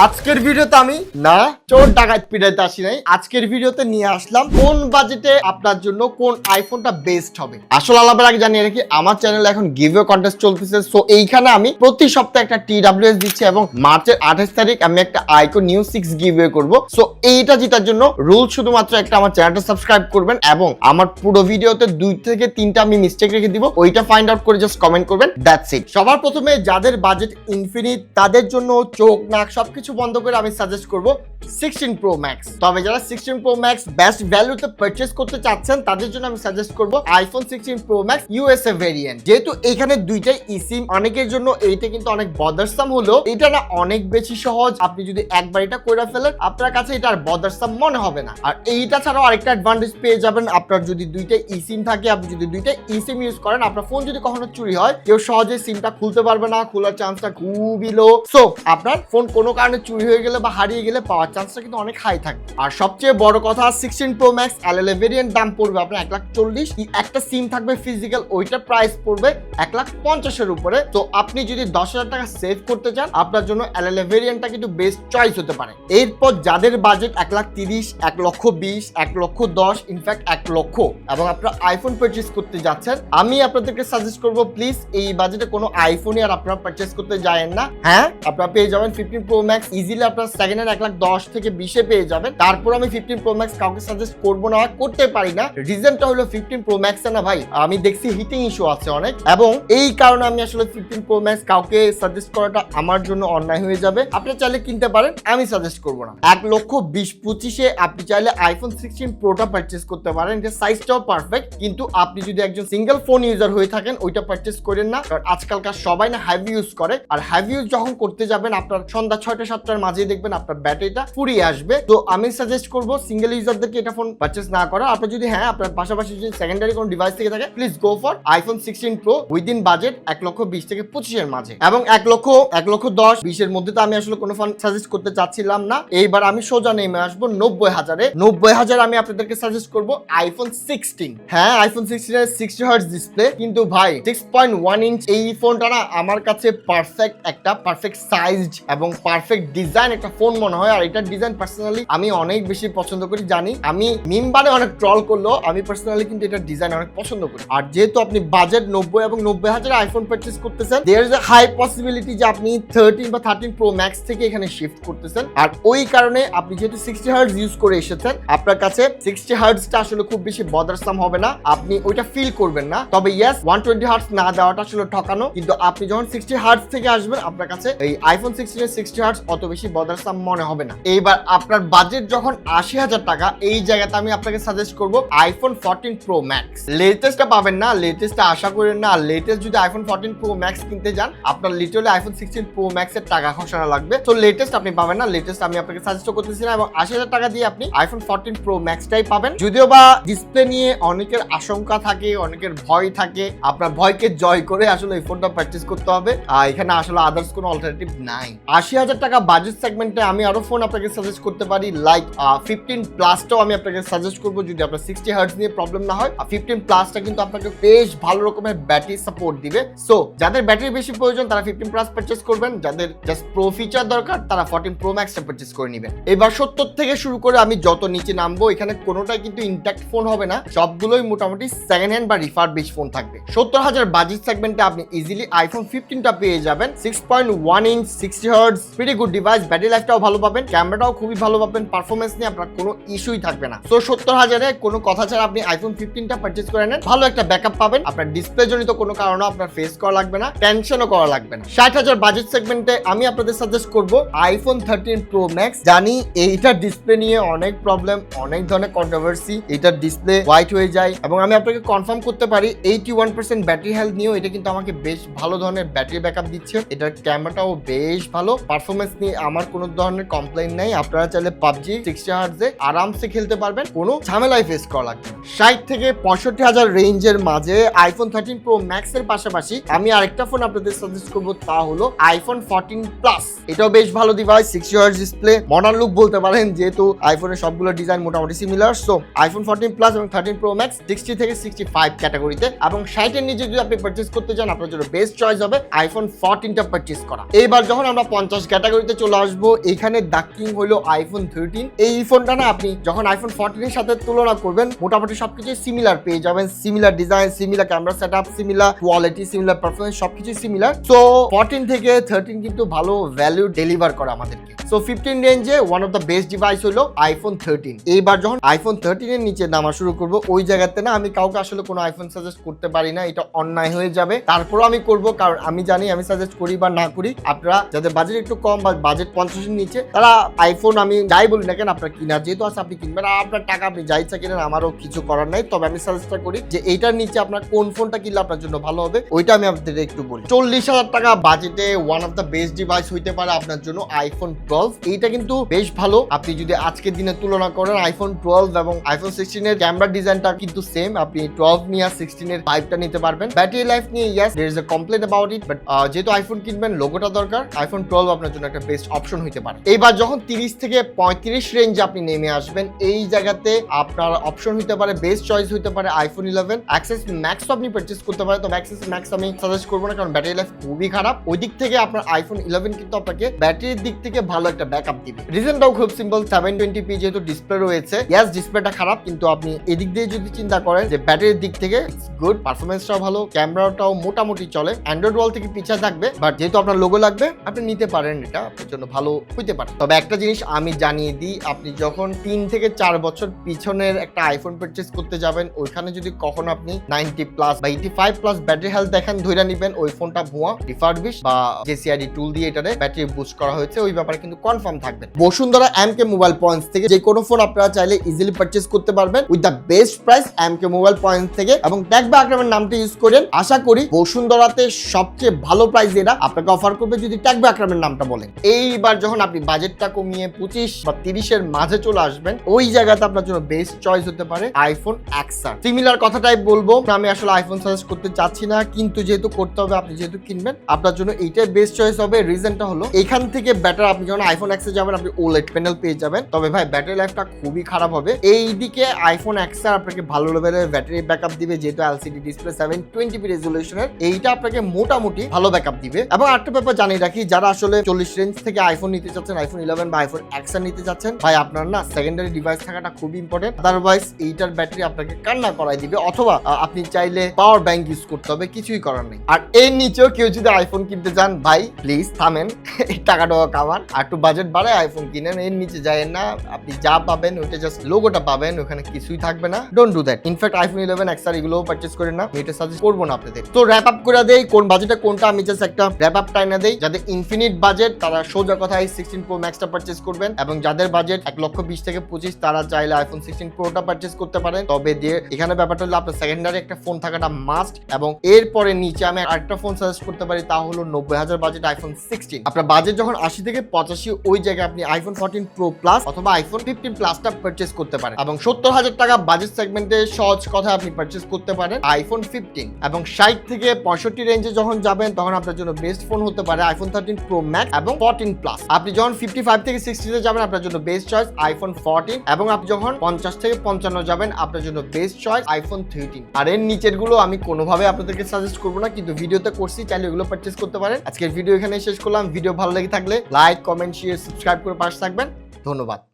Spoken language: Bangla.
আজকের ভিডিওতে আমি না চোর ডাকাত পিটাইতে আসি নাই। আজকের ভিডিওতে নিয়ে আসলাম কোন বাজেটে আপনার জন্য কোন আইফোনটা বেস্ট হবে। আসলে আলাদা আগে জানিয়ে রাখি, আমার চ্যানেলে এখন গিভওয়ে কন্টেস্ট চলতেছে। সো এইখানে আমি প্রতি সপ্তাহে একটা TWS দিচ্ছি এবং মার্চের 28 তারিখ আমি একটা আইকন নিউ 6 গিভওয়ে করব। সো এইটা জেতার জন্য রুল শুধুমাত্র একটা, আমার চ্যানেলটা সাবস্ক্রাইব করবেন এবং আমার পুরো ভিডিওতে 2 থেকে 3টা আমি মিস্টেক রেখে দিব, ওইটা ফাইন্ড আউট করে জাস্ট কমেন্ট করবেন, দ্যাটস ইট। সবার প্রথমে যাদের বাজেট ইনফিনিট তাদের জন্য চোখ নাক সবকিছু বন্ধ করে আমি সাজেস্ট করব 16 Pro Max। তবে যারা 16 Pro Max বেস্ট ভ্যালুতে পারচেজ করতে চাচ্ছেন তাদের জন্য আমি সাজেস্ট করব iPhone 16 Pro Max USA variant. যেহেতু এখানে দুইটাই eSIM, অনেকের জন্য এইটা কিন্তু অনেক বদারসাম হলো, এটা না অনেক বেশি সহজ। আপনি যদি একবার এটা করে ফেলেন আপনার কাছে এটা আর বদারসাম মনে হবে না। আর এইটা ছাড়াও আরেকটা অ্যাডভান্টেজ পেয়ে যাবেন, আপনার যদি দুইটাই eSIM থাকে, আপনি যদি দুইটাই eSIM ইউজ করেন, আপনার ফোন যদি কখনো চুরি হয় কেউ সহজে সিমটা খুলতে পারবে না, খোলার চান্সটা খুবই লো। সো আপনার ফোন কোনো কারণে চুরি হয়ে গেলে বা হারিয়ে গেলে পাওয়ার চান্সটা কিন্তু অনেক হাই থাকে। আর সবচেয়ে বড় কথা 16 Pro Max LLA ভেরিয়েন্ট দাম পড়বে আপনার 1,40,000। একটা সিম থাকবে ফিজিক্যাল, ওইটা প্রাইস পড়বে 1,50,000 এর উপরে। তো আপনি যদি 10,000 টাকা সেভ করতে চান আপনার জন্য LLA ভেরিয়েন্টটা কিন্তু বেস্ট চয়েস হতে পারে। এরপর যাদের বাজেট 1,30,000, 1,20,000, 1,10,000, ইনফ্যাক্ট 1,00,000 এবং আপনারা আইফোন পারচেজ করতে যাচ্ছেন, আমি আপনাদেরকে সাজেস্ট করব প্লিজ এই বাজেটে কোনো আইফোনই আর আপনারা পারচেজ করতে যায়েন না। হ্যাঁ, আপনারা পেয়ে যাবেন 15 Pro Max ইজিলি, আপনারা সেকেন্ড হ্যান্ড 1,10,000 থেকে 20-এ পেয়ে যাবেন। তারপর আমি 15 Pro Max কাউকে সাজেস্ট করব না, করতে পারি না। রিজনটা হলো 15 Pro Max এ না ভাই আমি দেখছি হিটিং ইস্যু আছে অনেক, এবং এই কারণে আমি আসলে 15 Pro Max কাউকে সাজেস্ট করাটা আমার জন্য অন্যায় হয়ে যাবে। আপনি চাইলে কিনতে পারেন, আমি সাজেস্ট করব না। 1,20,25-এ আপনি চাইলে iPhone 16 Proটা পারচেজ করতে পারেন, এটা সাইজটাও পারফেক্ট। কিন্তু আপনি যদি একজন সিঙ্গেল ফোন ইউজার হয়ে থাকেন ওইটা পারচেজ করেন না, কারণ আজকালকার সবাই না হেভি ইউজ করে। আর হেভি ইউজ যখন করতে যাবেন আপনার সন্ধ্যা 6টা-7টার মাঝে দেখবেন আপনার ব্যাটারিটা ফুরিয়ে আসবে। তো আমি সাজেস্ট করব সিঙ্গেল ইউজারদেরকে এটা ফোন পারচেজ না করা। আপনার যদি আপনার পাশাপাশি যদি সেকেন্ডারি কোনো ডিভাইস থেকে থাকে please go for iPhone 16 Pro within budget 1,20,000 থেকে 25-এর মাঝে। এবং 1,10,000, 20-এর মধ্যে তো আমি আসলে কোনো ফোন সাজেস্ট করতে চাচ্ছিলাম না। এইবার আমি সোজা নেমে আসবো 90,000-এ। 90,000 আমি আপনাদেরকে সাজেস্ট করব iPhone 16। হ্যাঁ, iPhone 16 এর 60Hz ডিসপ্লে, কিন্তু ভাই 6.1 ইঞ্চ এই ফোনটা না আমার কাছে পারফেক্ট একটা পারফেক্ট সাইজড এবং পারফেক্ট ডিজাইন একটা ফোন মনে হয়। আর এটার ডিজাইন পার্সোনালি আমি অনেক বেশি পছন্দ করি। জানি আমি মিমবারে অনেক ট্রল করলো, আমি পার্সোনালি কিন্তু এটার ডিজাইন অনেক পছন্দ করি। আর যেহেতু আপনি বাজেট 90 এবং 90,000 আইফোন পারচেজ করতেছেন, there is a high possibility যে আপনি 13 বা 13 Pro Max থেকে এখানে শিফট করতেছেন। আর ওই কারণে আপনি যেহেতু 60Hz ইউজ করে এসেছেন, আপনার কাছে 60Hzটা আসলে খুব বেশি বদারসাম হবে না, আপনি ওইটা ফিল করবেন না। তবে ইয়েস, 120Hz না দেওয়াটা আসলে ঠকানো, কিন্তু আপনি যখন 60Hz থেকে আসবেন আপনার কাছে এই iPhone 16 এর 60Hz অত বেশি বদারসাম মনে হবে না। এইবার আপনার বাজেট যখন 80,000 টাকা, এই জায়গাতে আমি আপনাকে সাজেস্ট করব iPhone 14 Pro Max। লেটেস্টটা পাবেন না, লেটেস্টটা আশা করেন না। আর লেটেস্ট যদি iPhone 14 Pro Max কিনতে যান আপনার লিটারালি iPhone 16 Pro Max এর টাকা খসানো লাগবে। তো লেটেস্ট আপনি পাবেন না, লেটেস্ট আমি আপনাকে সাজেস্ট করতেছি না। এবং 80,000 টাকা দিয়ে আপনি iPhone 14 Pro Max টাই পাবেন। যদিও বা ডিসপ্লে নিয়ে অনেকের আশঙ্কা থাকে, অনেকের ভয় থাকে, আপনার ভয়কে জয় করে আসলে এই ফোনটা পারচেজ করতে হবে। এখানে আসলে আদার্স কোনো অল্টারনেটিভ নাই। 80,000 টাকা বাজেট সেগমেন্টে আমি আরো ফোন আপনাকে সাজেস্ট করতে পারি, লাইক 15 প্লাসটাও আমি আপনাকে সাজেস্ট করব যদি আপনার 60Hz নিয়ে প্রবলেম না হয়। 15 প্লাসটা কিন্তু আপনাকে বেশ ভালো রকমের ব্যাটারি সাপোর্ট দিবে। সো যাদের ব্যাটারি বেশি প্রয়োজন তারা 15 প্লাস পারচেজ করবেন, যাদের জাস্ট প্রো ফিচার দরকার তারা 14 Pro Max টা পারচেজ করে নেবেন। এবার 70 থেকে শুরু করে আমি যত নিচে নামবো এখানে কোনোটাই কিন্তু ইনট্যাক্ট ফোন হবে না, সবগুলোই মোটামুটি সেকেন্ড হ্যান্ড বা রিফারবিশ ফোন থাকবে। 70,000 বাজেট সেগমেন্টে আপনি ইজিলি iPhone 15টা পেয়ে যাবেন, 6.1 inch 60Hz, pretty good device, battery লাইফটাও ভালো পাবেন, ক্যামেরাটাও খুবই ভালো পাবেন, পারফরমেন্স নিয়ে আপনার কোনো ইস্যুই থাকবে না। তো 70,000-এ কোনো কথা ছাড়া আপনি iPhone 15টা পারচেজ করে নেন, ভালো একটা ব্যাকআপ পাবেন, আপনার ডিসপ্লে জনিত কোনো কারণে আপনার ফেস করা লাগবে না, টেনশনও করা লাগবে না। 60,000 বাজেট সেগমেন্টে আমি আপনাদের সাজেস্ট করব iPhone 13 Pro Max। জানি এইটার ডিসপ্লে নিয়ে অনেক প্রবলেম, অনেক ধরনের কন্ট্রোভার্সি, এইটার ডিসপ্লে হোয়াইট হয়ে যায় এবং আমি আপনাকে কনফার্ম করতে পারি 81% ব্যাটারি হেলথ নিয়েও এটা কিন্তু আমাকে বেশ ভালো ধরনের ব্যাটারি ব্যাকআপ দিচ্ছে। এটার ক্যামেরাটাও বেশ ভালো, পারফরমেন্স নিয়ে আমার কোনো ধরনের কমপ্লেইন গেমিং নাই, আপনারা চাইলে পাবজি 60 হার্টজে আরামসে খেলতে পারবেন, কোনো ঝামেলায় ফেস করা লাগবে না। 60 থেকে 65,000 রেঞ্জের মাঝে আইফোন 13 প্রো ম্যাক্স এর পাশাপাশি আমি আরেকটা ফোন আপনাদের সাজেস্ট করবো, তা হলো আইফোন 14 প্লাস। এটাও বেশ ভালো device, 60 hertz display, modern look বলতে পারেন, যেহেতু আইফোনের সবগুলো ডিজাইন মোটামুটি সিমিলার। সো আইফোন 14 প্লাস এবং 13 প্রো ম্যাক্স 60 থেকে 65 ক্যাটাগরিতে, এবং 60 এর নিচে যদি আপনি পারচেজ করতে চান আপনার জন্য বেস্ট চয়েস হবে আইফোন 14টা পারচেজ করা। এইবার যখন আমরা 50 ক্যাটাগরিতে চলে আসবো, এখানে ডাকিং হলো আইফোন 13। এই ফোনটা না আপনি যখন আইফোন 14 এর সাথে তুলনা করবেন মোটামুটি সবকিছু সিমিলার পেয়ে যাবেন, similar design, similar camera setup, similar quality, similar performance, সবকিছু সিমিলার। সো 14 থেকে 13 কিন্তু ভালো ভ্যালু ডেলিভার করে আমাদেরকে। সো 15 রেঞ্জে one of the best device হলো আইফোন 13। এইবার যখন আইফোন 13 এর নিচে নামা শুরু করবো, ওই জায়গাতে না আমি কাউকে আসলে কোনো আইফোন সাজেস্ট করতে পারি না, এটা অন্যায় হয়ে যাবে। তারপরও আমি করব, কারণ আমি জানি আমি সাজেস্ট করি বা না করি, আপনারা যাদের বাজেট একটু কম বা বাজেট 50 এর নিচে, তারা আইফোন আমি যাই বলি না কেন আপনার কিনা যেহেতু আছে আপনি কিনবেন, আর আপনার টাকা আপনি যাই ইচ্ছা কিনেন, আমারও কিছু করার নাই। তবে আমি সাজেস্ট করি যে এইটার নিচে আপনার কোন ফোনটা কিনলে আপনার জন্য ভালো হবে ওইটা আমি আপনাদের একটু বলি। 40,000 টাকা বাজেটে one of the best device হইতে পারে আপনার জন্য আইফোন 12। এইটা কিন্তু বেশ ভালো, আপনি যদি আজকের দিনে তুলনা করেন আইফোন 12 এবং আইফোন 16 এর ক্যামেরা ডিজাইনটা কিন্তু সেম, আপনি 12 নিয়ে 16 এর ভাইবটা নিতে পারবেন। ব্যাটারি লাইফ নিয়ে yes there is a complaint about it, but যেহেতু আইফোন কিনবেন লোগোটা দরকার, আইফোন 12 আপনার জন্য একটা বেস্ট অপশন হতে পারে। এইবার যখন 30 থেকে 35 রেঞ্জ আপনি নেমে আসবেন, এই জায়গাতে আপনার অপশন হতে পারে, বেস্ট চয়েস হতে পারে আইফোন 11। অ্যাক্সেস ম্যাক্স আপনি পারচেজ করতে পারেন, তবে অ্যাক্সেস ম্যাক্স আমি সাজেস্ট করবো না, কারণ ব্যাটারি লাইফ খুবই খারাপ। ওই দিক থেকে আপনার আইফোন 11 কিন্তু আপনাকে ব্যাটারির দিক থেকে ভালো একটা ব্যাকআপ দিবে। রিজনটাও খুব সিম্পল, 720p যেহেতু ডিসপ্লে রয়েছে, ইয়েস ডিসপ্লেটা খারাপ, কিন্তু আপনি এদিক দিয়ে যদি চিন্তা করেন যে ব্যাটারির দিক থেকে গুড, পারফরমেন্সটাও ভালো, ক্যামেরাটাও মোটামুটি চলে, অ্যান্ড্রয়েড ওয়াল থেকে পিছিয়ে থাকবে, বাট যেহেতু আপনার লোগো লাগবে আপনি নিতে পারেন, এটা আপনার জন্য ভালো হইতে পারে। তবে একটা জিনিস আমি জানিয়ে দিই, আপনি যখন 3 থেকে 4 বছর পিছনের একটা আইফোন পারচেজ করতে যাবেন, ওইখানে যদি কখনো আপনি 90 প্লাস বা 85 প্লাস ব্যাটারি হেলথ দেখেন, ধরে নিবেন ওই ফোনটা ভুয়া, রিফারবিশ বা জেসিআইডি টুল দিয়ে এটারে ব্যাটারি বুস্ট করা হয়েছে, ওই ব্যাপারে কিন্তু কনফার্ম থাকবেন। বসুন্ধরা এমকে মোবাইল পয়েন্টস থেকে যে কোনো ফোন আপনারা চাইলে ইজিলি পারচেজ করতে পারবেন with the best price MK mobile points থেকে, এবং ট্যাগ বা আকরামের নামটা ইউজ করেন। আশা করি বসুন্ধরাতে সবচেয়ে ভালো প্রাইস এটা আপনাকে অফার করবে যদি ট্যাগ বা আকরামের নামটা বলেন। এইবার যখন আপনি বাজেটটা কমিয়ে 25 বা 30 এর মাঝে চলে আসবেন, ওই জায়গাতে আপনার জন্য বেস্ট চয়েস হতে পারে আইফোন XR। সিমিলার কথাটাই বলবো, আমি আসলে আইফোন সাজেস্ট করতে চাচ্ছি না, কিন্তু যেহেতু করতে হবে, আপনি যেহেতু কিনবেন আপনার জন্য এইটাই বেস্ট চয়েস হবে। রিজনটা হলো এখান থেকে বেটার, আপনি যখন আইফোন XR যাবেন আপনি OLED প্যানেল পেয়ে যাবেন, তবে ভাই ব্যাটারি লাইফটা খুবই খারাপ হবে। এইদিকে আইফোন XR আপনাকে ভালো লেভেলের ব্যাটারি ব্যাকআপ দিবে, যেহেতু এলসিডি ডিসপ্লে 720p রেজোলিউশনের, এইটা আপনাকে মোটামুটি ভালো ব্যাকআপ দিবে। এবং আরেকটা ব্যাপার জানিয়ে রাখি, যারা আসলে 40 রেঞ্জ থেকে আইফোন নিতে চাচ্ছেন, আইফোন 11 বা আইফোন XR নিতে চাচ্ছেন, ভাই আপনার না সেকেন্ডারি ডিভাইস থাকাটা খুবই ইম্পর্টেন্ট, আদারওয়াইজ এইটার ব্যাটারি আপনাকে কান্না করাই দিবে, অথবা আপনি চাইলে পাওয়ার ব্যাংক ইউজ করতে হবে, কিছুই করার নেই। আর এর নিচেও কেউ যদি আইফোন কিনতে চান, ভাই প্লিজ থামেন, এই টাকাটা কামান, আর একটু বাজেট বাড়ায় আইফোন কিনেন, এর নিচে যায় না, আপনি যা পাবেন ওইটা জাস্ট লোগোটা পাবেন, ওখানে কিছুই থাকবে না। Don't do that. In fact iPhone 11 XR এগুলো পারচেজ করেন না, এটা সাজেস্ট করবো না আপনাদের। তো র‍্যাপ আপ করে দেই কোন বাজেটে কোনটা, আমি জাস্ট একটা র‍্যাপ আপ টাইনা দেই। যাদের ইনফিনিট বাজেট তারা সোজা কথাই 16 প্রো ম্যাক্সটা পারচেজ করবেন, এবং যাদের বাজেট 1,20,000 থেকে 25 তারা চাইলে আইফোন 16 প্রোটা পারচেজ করতে পারেন। তবে দিয়ে এখানে ব্যাপারটা হলো আপনার সেকেন্ডারি একটা ফোন থাকাটা মাস্ট, এবং এরপরে নিচে আমি আরেকটা ফোন সাজেস্ট করতে পারি, তা হলো 90,000 বাজেট আইফোন 16। আপনার বাজেট যখন 80 থেকে 85 ওই জায়গায় আপনি আইফোন 14 প্রো প্লাস অথবা আইফোন 15 প্লাসটা পারচেজ করতে পারেন, এবং 70,000 টাকা বাজেট সেগমেন্টে সহজ কথা আপনি পারচেজ করতে পারেন আইফোন 15। এবং 60 থেকে 65 রেঞ্জে যখন যাবেন তখন আপনার জন্য বেস্ট ফোন হতে পারে আইফোন 13 প্রো ম্যাক্স এবং 14 প্লাস। আপনি যখন 55 থেকে 60 তে যাবেন আপনার জন্য বেস্ট চয়েস আইফোন 14, এবং আপনি যখন 50 থেকে 55 যাবেন আপনার জন্য বেস্ট চয়েস আইফোন 13। আর এর নিচের গুলো আমি কোনোভাবে আপনাদেরকে সাজেস্ট করবো না, কিন্তু ভিডিওতে করছি, চাইলে এগুলো পারচেজ করতে পারেন। আজকের ভিডিও এখানে শেষ করলাম। ভিডিও ভালো লেগে থাকলে লাইক, কমেন্ট, শেয়ার, সাবস্ক্রাইব করে পাশে থাকবেন। ধন্যবাদ।